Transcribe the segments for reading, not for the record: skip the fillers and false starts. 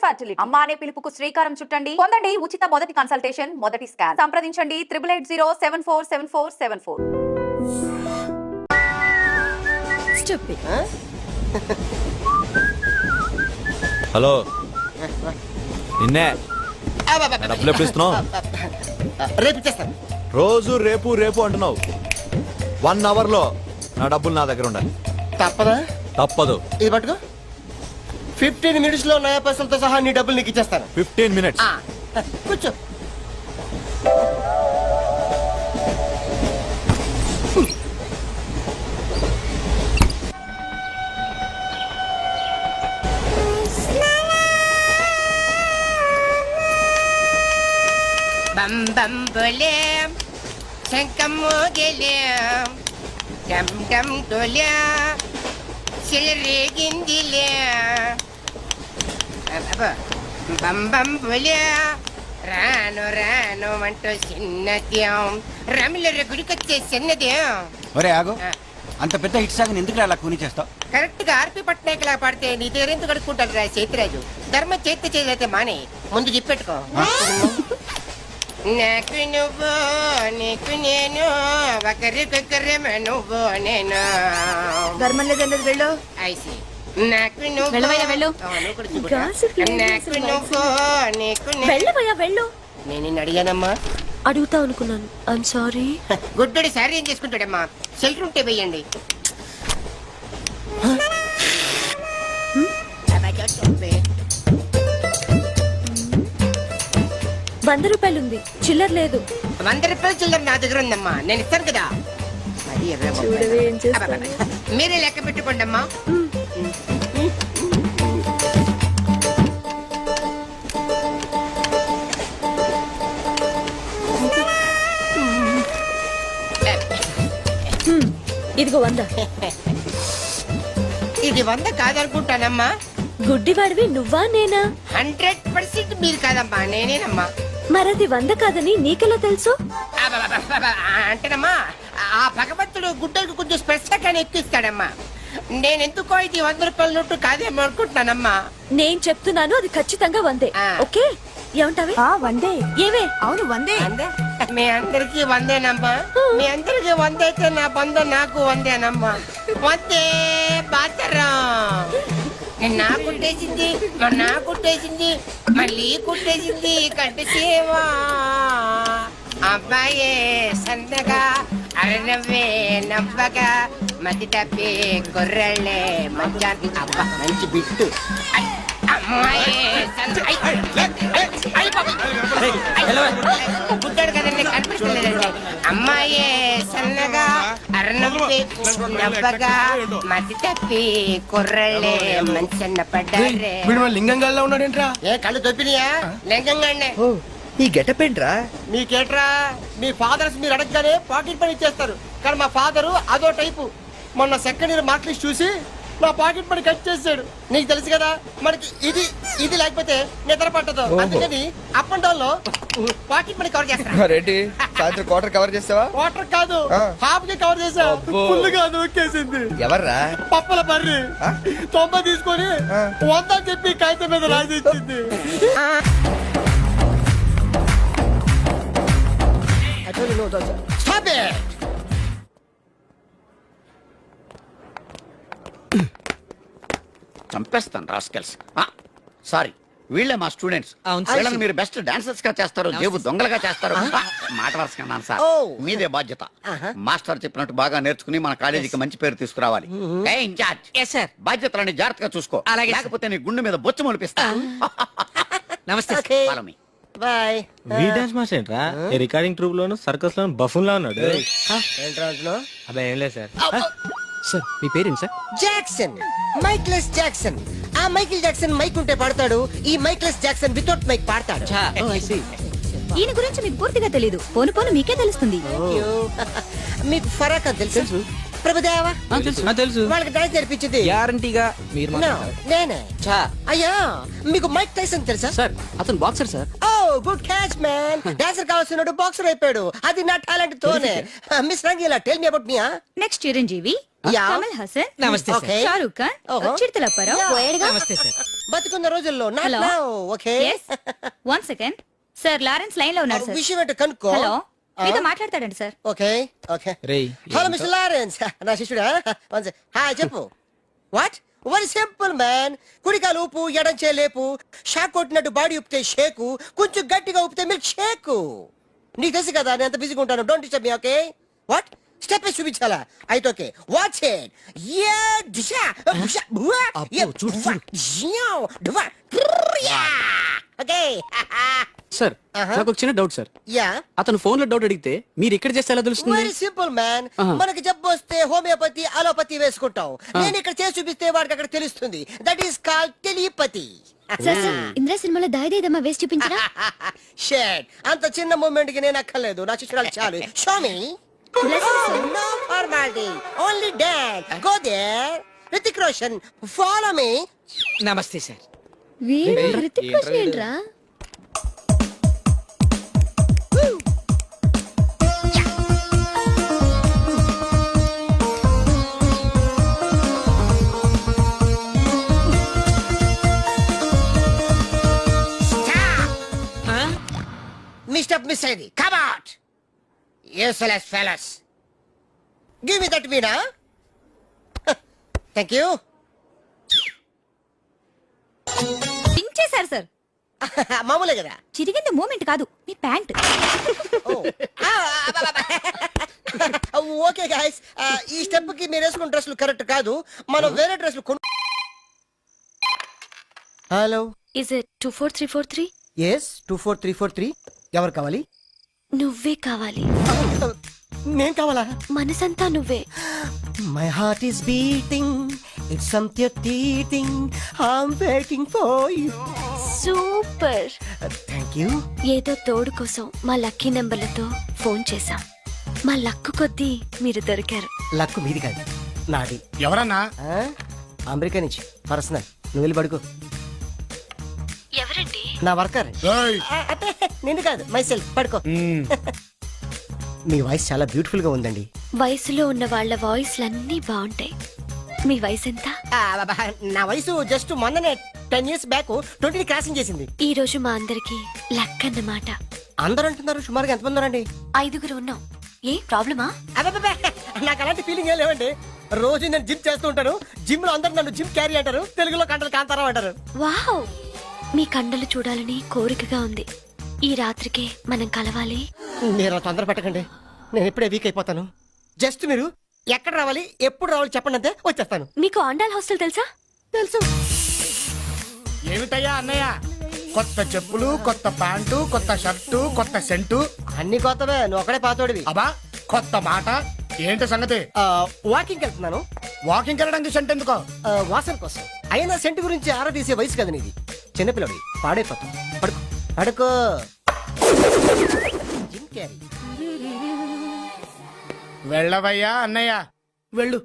Fertility అమ్మా అనే పిలుపుకు శ్రీకారం చుట్టండి. పొందండి ఉచిత మొదటి కన్సల్టేషన్, మొదటి స్కాన్. సంప్రదించండి 8880747474. హలో, నిన్నే డబ్బులు ఎప్పుడు ఇస్తున్నావు? రేపు ఇచ్చేస్తాను. రోజు రేపు రేపు అంటున్నావు. 1 అవర్ లో నా డబ్బులు నా దగ్గర ఉండాలి. తప్పదా? తప్పదు. ఇది పట్టుకో. 15 minutes లో నయా పైసలతో సహా నీ డబ్బులు నీకు ఇచ్చేస్తాను. 15 minutes. కూర్చో. బం బం బోలేం శంఖం మోగలేం డమ్ డమ్ డోలే సిలరేగిందిలే బం బం బోలే రాను రాను అంటూ చిన్నదేం రమిల గుడికొచ్చే చిన్నదేం. ఒరే ఆగు, అంత పెద్ద హిట్ సాగుని ఎందుకు అలా కూని చేస్తావు? కరెక్ట్ గా ఆర్పి పట్నాయక్ లా పాడితే నీ దగ్గర ఎందుకు కడుక్కుంటారు రా చేతిరాజు. ధర్మ చేతి చేదైతే మానే ముందు చెప్పెట్టుకో. నాకు నువ్వు నీకు నేను ఒకరికొకరేమో నువ్వు నేను. ధర్మం లేదన్నది వెళ్ళు. ఐసి నాకు నువ్వు వెళ్ళు. నాకు నువ్వు నీకు వెళ్ళు. నేను నిన్ను అడిగానమ్మా. అడుగుతా అనుకున్నాను. I'm sorry. గుడ్డోడి సారీ ఏం చేసుకుంటాడమ్మా? షెల్టర్ ఉంటే వెయ్యండి. ₹100 ఉంది, చిల్లర లేదు. 100 రూపాయల చిల్లర నా దగ్గర ఉందమ్మా, నేను ఇస్తాను కదా. అది 20 రూపాయలు. మీరే లెక్క పెట్టుకోండి అమ్మా. ఇదిగో 100. ఇది 100 కాదనుకుంటానమ్మా. గుడ్డివాడివి నువ్వా నేనా? 100% మీరు కాదమ్మా, నేనేనమ్మా. మరది 100 కాదని నీకెలా తెలుసు? అంటేనమ్మా, ఆ భగవంతుడు గుడ్డలకు కొంచెం స్పెషల్గానే ఎక్కిస్తాడమ్మా. నేనెందుకో ఇది 100 రూపాయల నోటు కాదేమో అనుకుంటున్నానమ్మా. నేను చెప్తున్నాను, అది ఖచ్చితంగా 100. ఓకే, ఏమంటావి? 100. ఏవే? అవును 100. మీ అందరికి 100నమ్మా. మీ అందరికి 100 అయితే నా బంధం నాకు 100నమ్మా. 100 బాతరం. నా కుట్టేసింది, నా కుట్టేసింది, మళ్ళీ కుట్టేసింది కంటి సేవా. అబ్బాయే సన్నగా అరనవ్వే నవ్వగా మతి తప్పి కుర్రళ్ళే మంచి. అబ్బా మంచి బిట్టు. పుట్టాడు కదండి, కనిపిస్తలేదండి. అమ్మాయే సన్నగా అరనవ్వే నవ్వగా మతి తప్పి కుర్రళ్ళే మంచి అన్న పడ్డారే. లింగంగా ఉన్నాడేంట్రా? ఏ కళ్ళు తొప్పినాయా? లింగంగానే. ఈ గెటప్ ఏంట్రా? మీకేట్రా, మీ ఫాదర్స్ మీరు అడగగానే పాకెట్ పని ఇచ్చేస్తారు. కానీ మా ఫాదరు అదో టైపు. మొన్న సెకండ్ ఇయర్ మార్క్ లిస్ట్ చూసి నా పాకెట్ పని కట్ చేసాడు. నీకు తెలుసు కదా, మనకి ఇది ఇది లేకపోతే నిద్ర పట్టదు. అందుకని అప్ అండ్ డౌన్ లో పాకెట్ మనీ కవర్ చేస్తా. సాయంత్రం క్వార్టర్ కవర్ చేస్తావా? క్వార్టర్ కాదు, హాఫ్ కి కవర్ చేసావు. ఫుల్గా నొక్కేసింది. ఎవర్రా? పప్పల బర్రి 90 తీసుకొని 100 అని చెప్పి కాగితం మీద రాసి ఇచ్చింది. Stop it! చంపేస్తాను రాస్కెల్స్. సారీ, వీళ్ళే మా స్టూడెంట్స్. వీళ్ళని మీరు బెస్ట్ డాన్సర్స్ గా చేస్తారు, జేబు దొంగలుగా చేస్తారు. మాట వరుసకన్నాను సార్, మీదే బాధ్యత. మాస్టర్ చెప్పినట్టు బాగా నేర్చుకుని మన కాలేజీకి మంచి పేరు తీసుకురావాలి. ఇన్ఛార్జ్ బాధ్యతలని జాగ్రత్తగా చూసుకో, లేకపోతే నీ గుండె మీద బొచ్చు మొలిపిస్తా. నమస్తే. బాయ్. డాన్స్ మాస్టర్ ఏంట్రా? రికార్డింగ్ ట్రూప్ లోను సర్కస్ లోను బఫూన్ లా ఉన్నాడు. అబ్బా ఏం లేదు సార్. సార్ మీ పేరేంటి సార్? Jackson, mikeless Jackson. ఆ మైకిల్ జాక్సన్ మైక్ ఉంటే పాడతాడు, ఈ మైక్లెస్ జాక్సన్ వితౌట్ మైక్ పాడతాడు. ఈయన గురించి మీకు పూర్తిగా తెలీదు. పోను పోను మీకే తెలుస్తుంది. మీకు ఫరాక్ తెలుసు? ప్రభుదేవా తెలుసు. వాళ్ళకి డాన్స్ నేర్పించింది గ్యారంటీగా మీరు నేనే. అయ్యా, మీకు మైక్ టైసన్ తెలుసా? సార్ అతను బాక్సర్ సార్. ఓ గుడ్ క్యాచ్ మ్యాన్. డాన్సర్ కావాల్సిన బాక్సర్ అయిపోయాడు. అది నా టాలెంట్ తోనే. Miss Rangeela tell me about me. Next Chiranjeevi, Yeah. Kamal Haasan, నమస్తే sir. Okay. Shahrukh Khan, Uh-huh. చిరుతలప్పారావు. నమస్తే సార్. బతుకున్న రోజుల్లో not Hello. Now. Okay. One second sir, Lawrence line లో ఉన్నారు సార్. విషయం ఏంటో కనుక్కో. హలో, మీతో మాట్లాడతాడండి సార్. Okay okay. రేయ్ హలో మిస్టర్ లారెన్స్. నా శిష్యుడా? హాయ్ చెప్పు. వాట్? Very simple man. కుడికాలు ఊపు, ఎడంచే లేపు. షాక్ కొట్టినట్టు బాడీ ఊపితే షేకు, కొంచెం గట్టిగా ఊపితే మిల్క్ షేకు. నీకు తెలుసు కదా నేను ఎంత బిజీగా ఉంటాను. Don't disturb me. Okay what? Step వేసి చూపించాలా? అయితే ఓకే వాచ్ ఇట్. యా దిశా దిశా బువా. యా చూడు డువా. ఓకే. సార్ నాకు ఒక చిన్న డౌట్ సార్. యా అతను ఫోన్ లో డౌట్ అడిగితే మీరు ఇక్కడ చేస్తే ఎలా తెలుస్తుంది? Very simple man. Uh-huh. మనకి జబ్బు వస్తే హోమియోపతి అలోపతి వేసుకుంటాం. నేను ఇక్కడ చేసి చూపిస్తే వాడికి అక్కడ తెలుస్తుంది. That is called telepathy. Sir Indra సినిమాలో దాయిదేదమ్మా వేసి చూపించరా? షేట్ అంత చిన్న మూమెంట్ కి నేను అక్కర్లేదు. నా శిష్యురాలు చాలు. Show me. No formality, only dance. Go there. Hrithik Roshan follow me. నమస్తే సార్. వీడు హృతిక్ రోషన్ ఏంట్రా? మీ స్టెప్ మిస్ అయింది. Come out. Useless fellows. Give me that Meena. Thank you. పించేశారు సార్. మామూలే కదా. చిరిగింది మూమెంట్ కాదు, మీ ప్యాంట్. ఓకే గాయస్, ఈ స్టెప్ కి మీరు వేసుకున్న డ్రెస్లు కరెక్ట్ కాదు. మనం వేరే డ్రెస్లు కొను. హలో. Is it 24343? ఎస్ 24343. ఎవరు కావాలి? నువ్వే కావాలి. నేను కావాలా? మనసంతా నువ్వే. My heart is beating, it's something teeting, I'm waiting for you. Super. Thank you. ఏదో తోడు కోసం మా లక్కీ నెంబర్లతో ఫోన్ చేశాం. మా లక్కు కొద్దీ మీరు దొరికారు. లక్కు మీది కాదు, నాది. ఎవరన్నా? అమెరికా నుంచి పర్సనల్. నువ్వు వెళ్ళి పడుకో. ఎవరండి? నా వర్కర్. ఏయ్! అంటే నిన్ను కాదు, మై సెల్ఫ్. పడుకో. మీ వాయిస్ చాలా బ్యూటిఫుల్ గా ఉందండి. వయసులో ఉన్న వాళ్ళ వాయిస్లన్నీ బాగుంటాయి. మీ వయసు ఎంత? నా వయసు జస్ట్ మొన్ననే 10 years బ్యాక్ 20 క్రాసింగ్ చేసింది. ఈ రోజు మా అందరికి లక్ అన్నమాట. అందరూ అంటున్నారు. సుమారుగా ఎంతమంది ఉన్నారండి? 5 ఉన్నాం. ఏ ప్రాబ్లమా? అబ్బబ్బబ్బే, నాకు అలాంటి ఫీలింగ్ ఏం లేవండి. రోజు నేను జిమ్ చేస్తూ ఉంటాను. జిమ్ లో అందరూ నన్ను జిమ్ క్యారీ అంటారు. తెలుగులో కంటలు కాంతారావు అంటారు. వావ్, మీ కండలు చూడాలని కోరికగా ఉంది. ఈ రాత్రికి మనం కలవాలి. మీరు తొందర పెట్టకండి, నేను ఇప్పుడే వీక్ అయిపోతాను. జస్ట్ మీరు ఎక్కడ రావాలి, ఎప్పుడు రావాలి చెప్పండి, అంతే వచ్చేస్తాను. మీకు ఆండాల్ హాస్టల్ తెలుసా? తెలుసు. ఏమిటయ్యా అన్నయ్య? కొత్త చెప్పులు, కొత్త ప్యాంటు, కొత్త షర్టు, కొత్త సెంటు. అన్ని కొత్తవే, నువ్వు ఒకడే పాతోడివి. అబ్బా కొత్త మాట ఏంటి సంగతి? వాకింగ్ వెళ్తున్నాను. వాకింగ్ వెళ్ళడానికి సెంట్ ఎందుకో? వాసన కోసం. అయినా సెంటు గురించి ఆరా తీసే వయసు కదా నీది. చిన్నపిల్లడి పాడైపోతాం. పడుకో పడుకో. Jim Carrey. వెళ్ళవయ్యా అన్నయ్య, వెళ్ళు.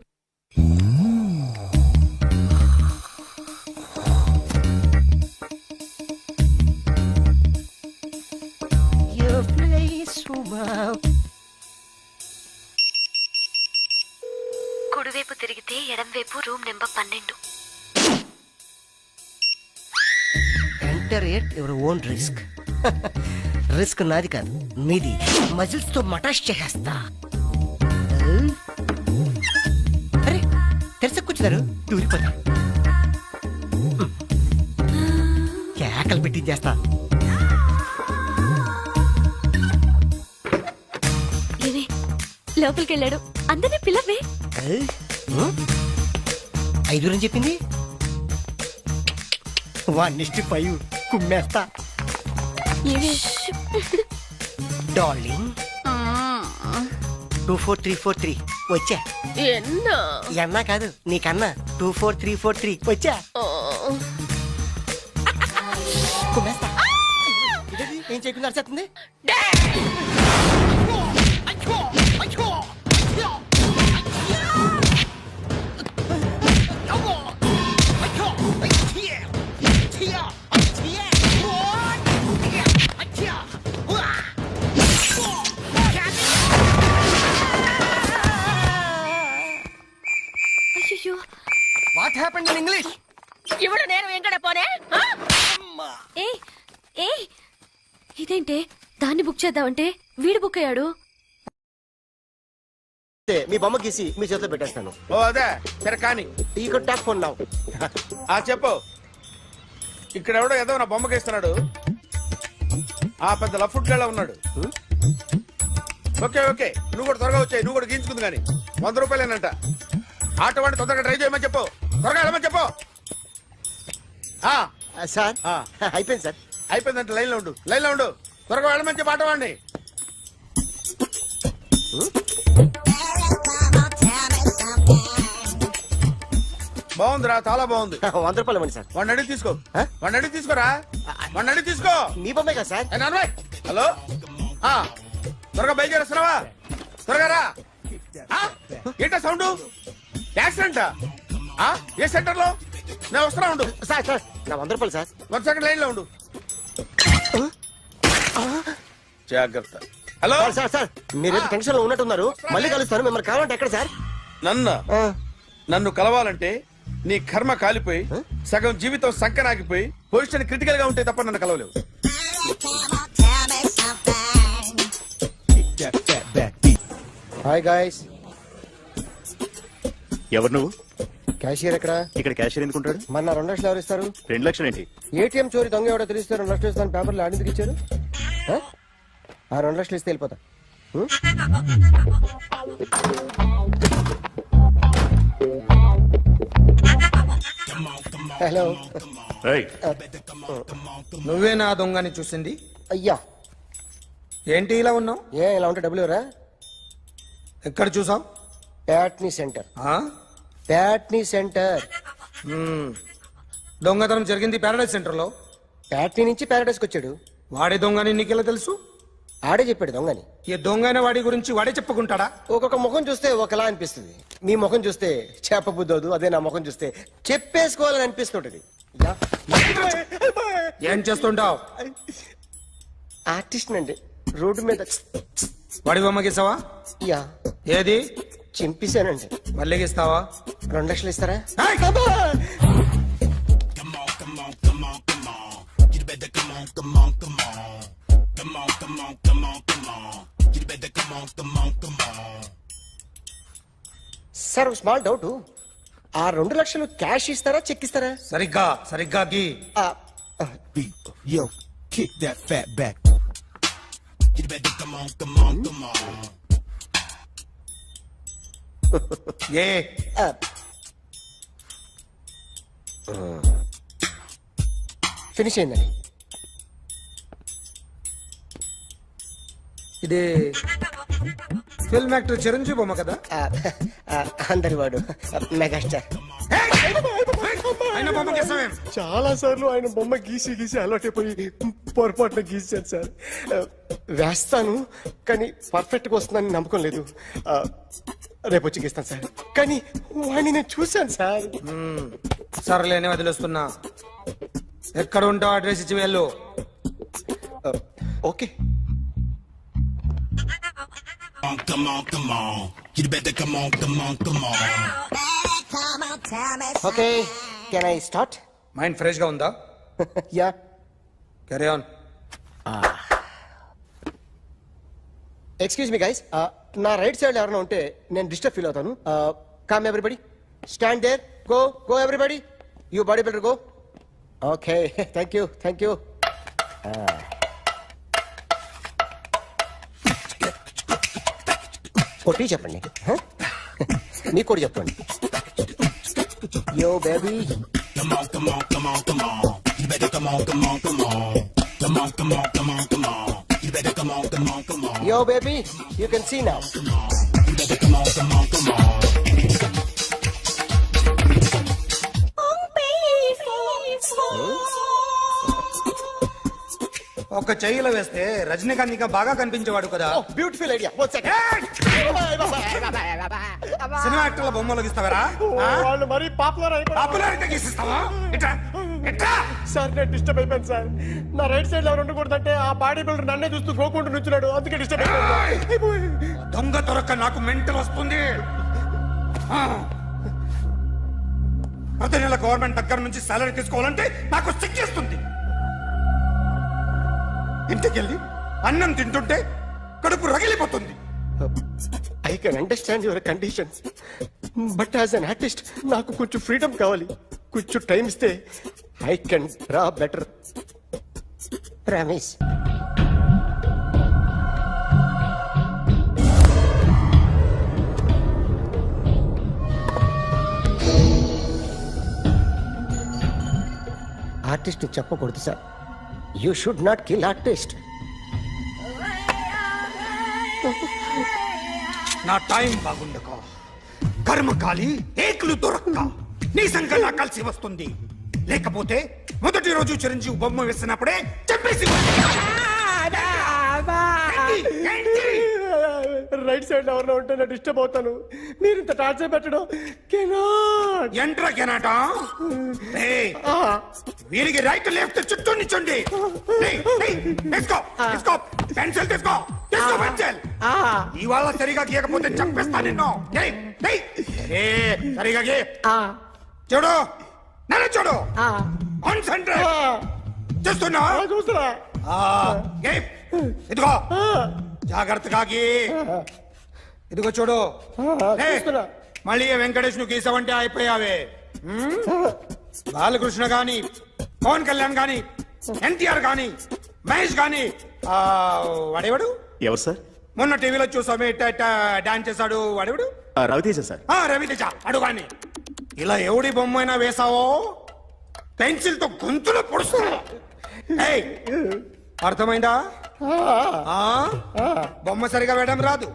Your place, wow. కుడివైపు తిరిగితే ఎడంవైపు room number 12. Enter at your own risk. Risk నాది కాదు, మీది. మజిల్స్ తో మటాష్ చేసేస్తా. అరే తెరస కూర్చున్నారు, దూరిపోతా. కేకలు పెట్టించేస్తా. ఏమే లోపలికి వెళ్ళాడు, అందరినీ పిల్లవే. 5 అని చెప్పింది. 1:5 కుమ్మేస్తా. డార్లింగ్ 24343 వచ్చా. ఎన్నా కాదు నీకన్నా. 24343 వచ్చా. కుమ్మేస్తా. ఇదేంటి? ఏం చేయకుండా అరిచేస్తుంది? In English. ఇప్పుడు నేను వెంకట పోనే ఏ ఏ ఇదేంటే దాన్ని బుక్ చేద్దామంటే వీడు బుక్ అయ్యాడు. మీ బొమ్మ గీసి మీ చేతిలో పెట్టేస్తాను. ఓ అదే సరే కానీ ఈ కుడ్ టాక్ ఫోన్ నౌ. ఆ చెప్పు. ఇక్కడ ఎవడో ఏదో నా బొమ్మకి ఇస్తున్నాడు. ఆ పెద్ద లఫుట్ గళ్ళ ఉన్నాడు. ఓకే ఓకే నువ్వు కూడా త్వరగా వచ్చాయి. నువ్వు కూడా గీంచుకుంది కానీ 100 రూపాయలేనంట. ఆటో వాడిని తొందరగా ట్రై చేయమని చెప్పు. త్వరగా వెళ్ళమని చెప్పు. సార్ అయిపోయింది సార్. అయిపోయిందంటే లైన్ లో ఉండు. లైన్ లో ఉండు. త్వరగా వెళ్ళమని చెప్పు ఆటో వాడిని. బాగుందిరా చాలా బాగుంది. 100 రూపాయలు ఇవ్వండి సార్. వాడిని అడిగి తీసుకో. వాడిని అడిగి తీసుకోరా. వాడిని అడిగి తీసుకో. మీ బొమ్మే కదా సార్. ఏ నాన్నబాయ్, హలో త్వరగా బయలుదేరేస్తున్నావా? త్వరగా రా. ఏంటా సౌండ్? యాక్సిడెంటా? ఏ సెంటర్ లో? నేను వస్తున్నా ఉండు. సార్ సార్ నా 100 రూపాయలు సార్. 1 సెకండ్ లైన్ లో ఉండు. జాగ్రత్త. హలో సార్ సార్ సార్ మీరేదో టెన్షన్ లో ఉన్నట్టున్నారు. మళ్ళీ కలుస్తాను. మిమ్మల్ని కావాలంటే ఎక్కడ సార్? నన్ను కలవాలంటే నీ కర్మ కాలిపోయి సగం జీవితం సంకనాగిపోయి పొజిషన్ క్రిటికల్ గా ఉంటే తప్ప నన్ను కలవలేవు. Hi guys. ఎవరు నువ్వు? క్యాషియర్ ఎక్కడ? ఇక్కడ క్యాషియర్ ఎందుకుంటాడు? మన 2 లక్షలు ఎవరు ఇస్తారు? 2 లక్షలు ఏంటి? ఏటీఎం చోరీ దొంగ ఎవడో తెలిస్తే 2 లక్షలు ఇస్తాను పేపర్లు ఆడిందుకు ఇచ్చారు. ఆ 2 లక్షలు ఇస్తే వెళ్ళిపోతా. హలో. ఏయ్, నువ్వే నా దొంగని చూసింది? అయ్యా ఏంటి ఇలా ఉన్నావు? ఇలా ఉంటే డబ్బులు ఎవరా? ఎక్కడ చూసావు? ప్యాట్నీ సెంటర్. ప్యాట్నీ సెంటర్. దొంగతనం జరిగింది పారాడైజ్ సెంటర్ లో. ప్యాట్నీ నుంచి ప్యారడైస్కి వచ్చాడు. వాడే దొంగని నీకెలా తెలుసు? ఆడే చెప్పాడు దొంగని. ఈ దొంగైన వాడి గురించి వాడే చెప్పుకుంటాడా? ఒక్కొక్క ముఖం చూస్తే ఒకలా అనిపిస్తుంది. మీ ముఖం చూస్తే చేపబుద్దోదు. అదే నా ముఖం చూస్తే చెప్పేసుకోవాలని అనిపిస్తుంటది. ఏం చేస్తుంటావు? ఆర్టిస్ట్ అండి. రోడ్డు మీద వాడి బొమ్మ గీసావా? యా ఏది? చింపేశానండి. మళ్ళీ గీస్తావా? 2 లక్షలు ఇస్తారా? సార్ ఒక స్మాల్ డౌట్. ఆ 2 లక్షలు క్యాష్ ఇస్తారా చెక్ ఇస్తారా? సరిగ్గా సరిగ్గా గీ. Yo, kick that fat back. A finish అయిందండి. ఇది ఫిల్మ్ యాక్టర్ చిరంజీవి బొమ్మ కదా? అందరి వాడు మెగాస్టార్. ఆయన బొమ్మ గీసావేం? చాలా సార్లు ఆయన బొమ్మ గీసి గీసి అలవాటైపోయి పొరపాటున గీసాను సార్. వేస్తాను కానీ పర్ఫెక్ట్ గా వస్తుందని నమ్మకం లేదు. రేపు వచ్చి గీస్తాను సార్. కానీ వాడిని నేను చూశాను సార్. సర్లేనే వదిలేస్తున్నా. ఎక్కడ ఉంటావు అడ్రస్ ఇచ్చి వెళ్ళు. Okay. Okay can I start? Mind fresh గా ఉందా? Yeah. Carry on. Excuse me guys. నా రైట్ సైడ్ ఎవరైనా ఉంటే నేను డిస్టర్బ్ ఫీల్ అవుతాను. Come everybody, stand there. Go go everybody. You body builder go. Okay thank you thank you. కొట్టి చెప్పండి. మీకు కూడా చెప్పండి. Yo baby. Yo, baby, you can see now. ఒక చెయ్యిలో వేస్తే రజనీకాంత్ ఇంకా బాగా కనిపించేవాడు కదా. Beautiful idea. సినిమా యాక్టర్ల బొమ్మలు గీస్తావరా? వాళ్ళు మరీ పాపులర్ పాపులారిటీ గీసిస్తావా? సార్ నేను డిస్టర్బ్ అయిపోయాను సార్. నా రైట్ సైడ్ ఎవరు ఉండకూడదంటే ఆ బాడీ బిల్డర్ నన్నే చూస్తూ గోకుంటూ నుంచున్నాడు. అందుకే డిస్టర్బ్ అయిపోయాను. దొంగ దొరక్క నాకు మెంటల్ వస్తుంది. ప్రతి నెల గవర్నమెంట్ దగ్గర నుంచి సాలరీ తీసుకోవాలంటే నాకు సిగ్గేస్తుంది. ఇంటికెళ్ళి అన్నం తింటుంటే కడుపు రగిలిపోతుంది. I can understand your conditions, but as an artist నాకు కొంచెం ఫ్రీడమ్ కావాలి. కొంచెం టైం ఇస్తే I can draw better. Promise. Artist చెప్పకూడదు sir. You should not kill artist. నా టైం బాగుండక కర్మకాలి ఏకులు దొరక్క నీ సంకల్లా కలిసి వస్తుంది. లేకపోతే మొదటి రోజు చిరంజీవి బొమ్మ వేసినప్పుడే చెప్పేసి రైట్ సైడ్ ఎవరిలో ఉంటే నేను డిస్టర్బ్ అవుతాను. మీరు ఇంత టార్చర్ పెట్టడం ఎంట్రా కెనాట. వీరికి రైట్ లెఫ్ట్ చుట్టూ నిచ్చండి. పెన్సిల్ తీసుకో, పెన్సిల్. ఇవాళ సరిగా గీయకపోతే చంపేస్తా నిన్ను. సరిగా గీ. చూడు, నన్ను చూడు. కాన్సంట్రేట్ చేస్తున్నా. చూస్తున్నా. ఇదిగో జాగ్రత్తగా గీ. ఇదిగో చూడు. మళ్ళీ వెంకటేష్ ను గీసావంటే అయిపోయావే. బాలకృష్ణ గాని, పవన్ కళ్యాణ్ గాని, ఎన్టీఆర్ గాని, మహేష్ గాని, వాడేవాడు ఎవరు సార్? మొన్న టీవీలో చూసామే డాన్స్ చేశాడు వాడేవాడు? రవితేజ సార్. రవితేజ అడుగాని. ఇలా ఎవడి బొమ్మ అయినా వేసావో పెన్సిల్ తో గొంతులో పొడుస్తా. అర్థమైందా? బొమ్మ సరిగా వేయడం రాదు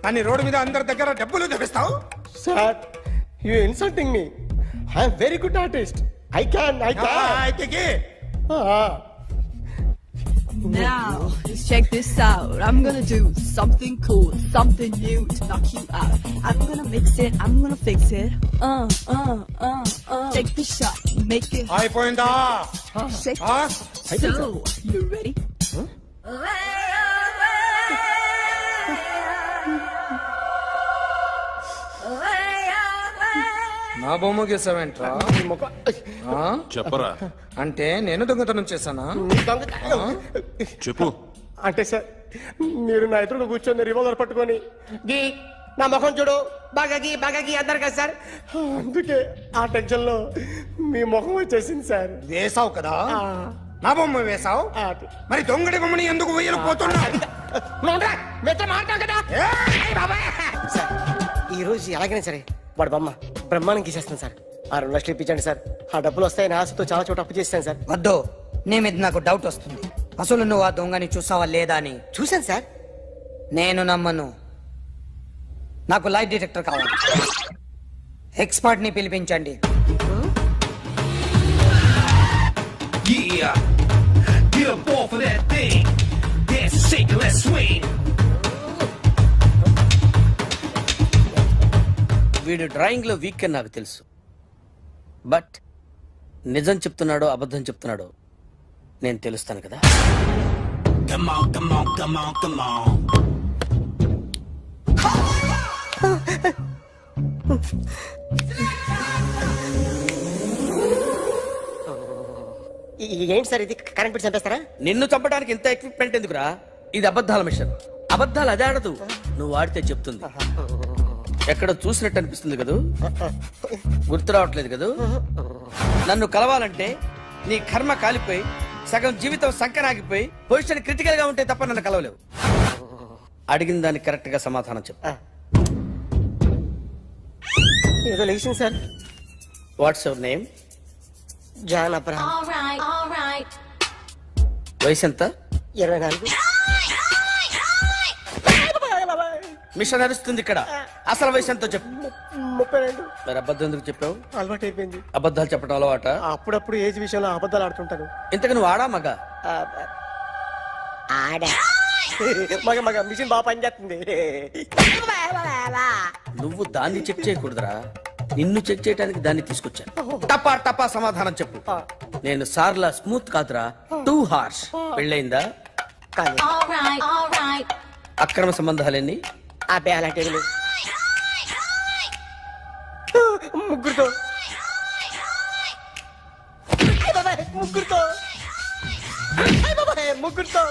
కానీ రోడ్డు మీద అందరి దగ్గర డబ్బులు తెప్పిస్తావు. Sir, you insulting me. I am very good artist. I can. అయితే Now, let's check this out. I'm gonna do something cool, something new to knock you out. I'm gonna mix it, I'm gonna fix it. Take the shot, make it. అయిపోయిందా? Shake it. So, you ready? నా బొమ్మ గీసావేంట్రా? చెప్పరా. అంటే నేను దొంగతనం చేశానా? చెప్పు. అంటే సార్, మీరు నా ఎదురు కూర్చొని రివాల్వర్ పట్టుకొని గీ, నా ముఖం చూడు, బాగా గీ అన్నారు కదా సార్. అందుకే ఆ టెన్షన్ లో మీ ముఖం వచ్చేసింది సార్. వేసావు కదా, నా బొమ్మ వేసావు. మరి దొంగడి బొమ్మని ఎందుకు వేయలేకపోతున్నా? ఈ రోజు ఎలాగైనా సరే వాడు బొమ్మ బ్రహ్మాండం గీసేస్తాను సార్. 6 లక్షలు ఇప్పించండి సార్. ఆ డబ్బులు వస్తాయని ఆశతో చాలా చోట అప్పు చేస్తాను సార్. వద్దు, నీ మీద నాకు డౌట్ వస్తుంది. అసలు నువ్వు ఆ దొంగని చూసావా లేదా అని. చూశాను సార్. నేను నమ్మను. నాకు లైట్ డిటెక్టర్ కావాలి. ఎక్స్పర్ట్ ని పిలిపించండి. వీడు డ్రాయింగ్ లో వీక్ అని నాకు తెలుసు. బట్ నిజం చెప్తున్నాడో అబద్ధం చెప్తున్నాడో నేను తెలుస్తాను కదా. ఏంటి సార్ ఇది? కరెంట్ బిల్ చంపేస్తారా? నిన్ను చంపడానికి ఇంత ఎక్విప్మెంట్ ఎందుకురా? ఇది అబద్ధాల మిషన్. అబద్ధాలు అదే ఆడదు, నువ్వు ఆడితే చెప్తుంది. ఎక్కడ చూసినట్టు అనిపిస్తుంది కదూ? గుర్తు రావట్లేదు కదూ? నన్ను కలవాలంటే నీ కర్మ కాలిపోయి సగం జీవితం సంకరాగిపోయి పొజిషన్ క్రిటికల్ గా ఉంటే తప్ప నన్ను కలవలేవు. అడిగిన దానికి కరెక్ట్ గా సమాధానం చెప్పు. ఏదో లేచింది sir. What's your name? John Abraham. వయసు ఎంత? 24. మిషన్ నడుస్తుంది ఇక్కడ. అసలు వయసు ఎంతో చెప్పు. 32. మరి అబద్ధం ఎందుకు చెప్పావు? అలవాటు అయిపోయింది. అబద్ధాలు చెప్పడం అలవాట? అప్పుడప్పుడు ఏజ్ విషయంలో అబద్ధాలు ఆడుతుంటాను. ఇంతకు నువ్వు ఆడా మగ? మగ మిషన్ బాగా పనిచేస్తుంది. నువ్వు దాన్ని చెక్ చేయకూడదురా, నిన్ను చెక్ చేయడానికి దాన్ని తీసుకొచ్చాను. టపా టపా సమాధానం చెప్పు. నేను సార్లా స్మూత్ కాదురా, టూ హార్ష్. పెళ్ళయిందా? అక్రమ సంబంధాలన్నీ? అబ్బే అలాంటి ముగ్గురుతో ముగ్గురుతో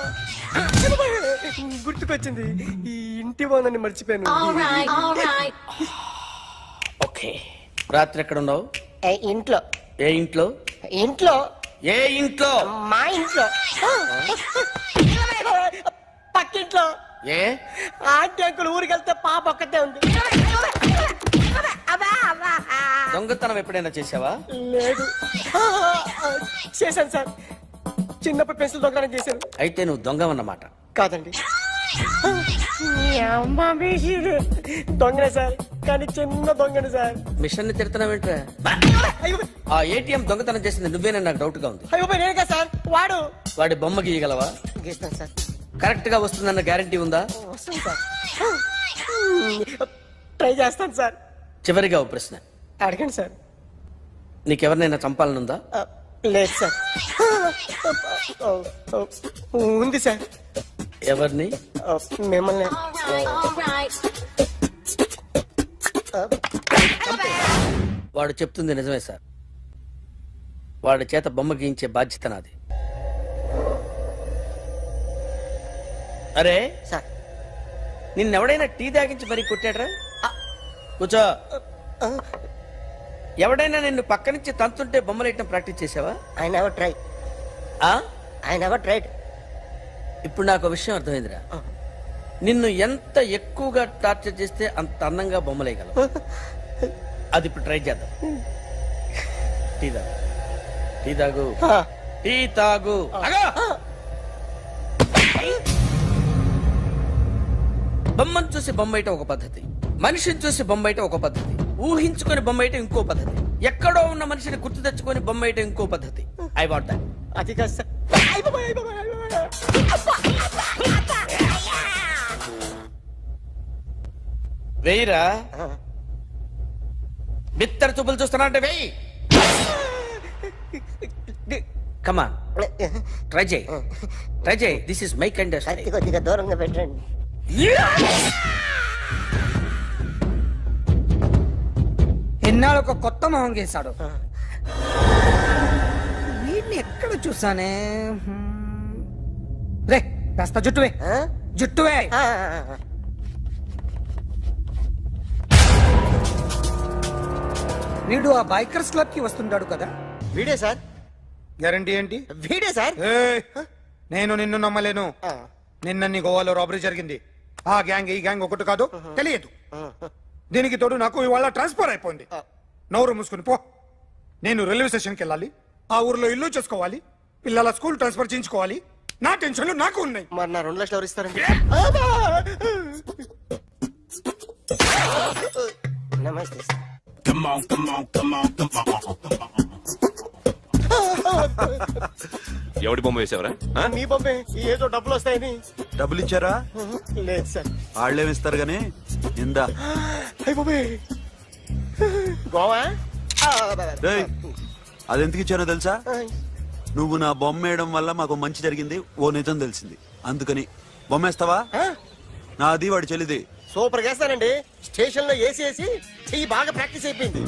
గుర్తుకొచ్చింది, ఈ ఇంటి వాళ్ళని మర్చిపోయాను. ఓకే, రాత్రి ఎక్కడ ఉన్నావు? ఇంట్లో. ఏ ఇంట్లో? ఇంట్లో. ఏ ఇంట్లో? మా ఇంట్లో. పక్కింట్లో. ఏ ఆంటీ అంకుల్ ఊరికి వెళ్తే పాప ఒక్కతే ఉంది. దొంగతనం ఎప్పుడైనా చేసావా? లేదు. చేశాను సార్, చిన్నప్పుడు పెన్సిల్ దొంగతనం చేశాను. అయితే నువ్వు దొంగవన్నమాట. కాదండి, దొంగనే సార్, కానీ చిన్న దొంగని సార్. మిషన్ ని తిడుతున్నావేంట్రా? ఆ ఏటీఎం దొంగతనం చేసింది నువ్వేనని నాకు డౌట్ గా ఉంది. అయ్యో నేను కదా సార్, వాడి బొమ్మ గీయగలవా? గీస్తాను సార్. కరెక్ట్ గా వస్తుందన్న గ్యారంటీ ఉందా? వస్తాను సార్, ట్రై చేస్తాను సార్. చివరిగా ఓ ప్రశ్న అడగండి సార్. నీకెవరినైనా చంపాలనుందా? లేదు సార్. ఉంది సార్. ఎవరిని? మిమ్మల్ని. వాడు చెప్తుంది నిజమే సార్. వాడి చేత బొమ్మ గీయించే బాధ్యత నాది. అరే సార్, నిన్నెవడైనా టీ తాగించి మరీ కొట్టాడ్రా? కూర్చో. ఎవడైనా నిన్ను పక్క నుంచి తంతుంటే బొమ్మలేయటం ప్రాక్టీస్ చేసావా? I never try. I never tried. ఇప్పుడు నాకు ఒక విషయం అర్థమైందిరా. నిన్ను ఎంత ఎక్కువగా టార్చర్ చేస్తే అంత అందంగా బొమ్మలేయగలవు. అది ఇప్పుడు ట్రై చేద్దాం. టీ తాగు, టీ తాగు, టీ తాగు. బొమ్మను చూసి బొమ్మయటం ఒక పద్ధతి, మనిషిని చూసి బొమ్మయటం ఒక పద్ధతి, ఊహించుకొని బొమ్మయటం ఇంకో పద్ధతి, ఎక్కడో ఉన్న మనిషిని గుర్తు తెచ్చుకొని బొమ్మయటం ఇంకో పద్ధతి. I want that. అది కాదు సార్. వెయ్యిరా. బిత్తర చూపులు చూస్తున్నా అంటే వెయ్యి. కమాన్, ట్రై చేయి, ట్రై చేయి. This is my kind. కొద్దిగా దూరంగా పెట్టండి. ఎన్నాళ్ళు ఒక కొత్త మొహం గీశాడు. వీడిని ఎక్కడ చూసానే? రే కాస్త జుట్టువే, జుట్టువే. వీడు ఆ బైకర్స్ క్లబ్ కి వస్తుంటాడు కదా? వీడే సార్. గ్యారంటీ ఏంటి? వీడే సార్. నేను నిన్ను నమ్మలేను. నిన్న నీ గోవాలో రాబరీ జరిగింది. ఆ గ్యాంగ్ ఈ గ్యాంగ్ ఒకటి కాదు, తెలియదు. దీనికి తోడు నాకు ఇవాళ ట్రాన్స్ఫర్ అయిపోయింది. నోరు మూసుకుని పో. నేను రైల్వే స్టేషన్కి వెళ్ళాలి, ఆ ఊర్లో ఇల్లు చేసుకోవాలి, పిల్లల స్కూల్ ట్రాన్స్ఫర్ చేయించుకోవాలి. నా టెన్షన్లు నాకు ఉన్నాయి. మరి నా 2 లక్షలు ఎవరు ఇస్తారండి? నమస్తే సార్. ఎవడి బొమ్మ వేసావరా? మీ బొమ్మే, ఏదో డబ్బులు వస్తాయని. డబ్బులు ఇచ్చారా? లేదు సార్. వాళ్ళేమి ఇస్తారు గానీ ఇందా. అయ్య బొమ్మే గోవా. డేయ్, అదెందుకు ఇచ్చానో తెలుసా? నువ్వు నా బొమ్మ వేయడం వల్ల మాకు మంచి జరిగింది, ఓ నిజం తెలిసింది. అందుకని బొమ్మేస్తావా? నాది వాడి చెల్లిది. సూపర్ చేస్తానండి. స్టేషన్ లో ఏసీ చెయ్యి బాగా ప్రాక్టీస్ అయిపోయింది.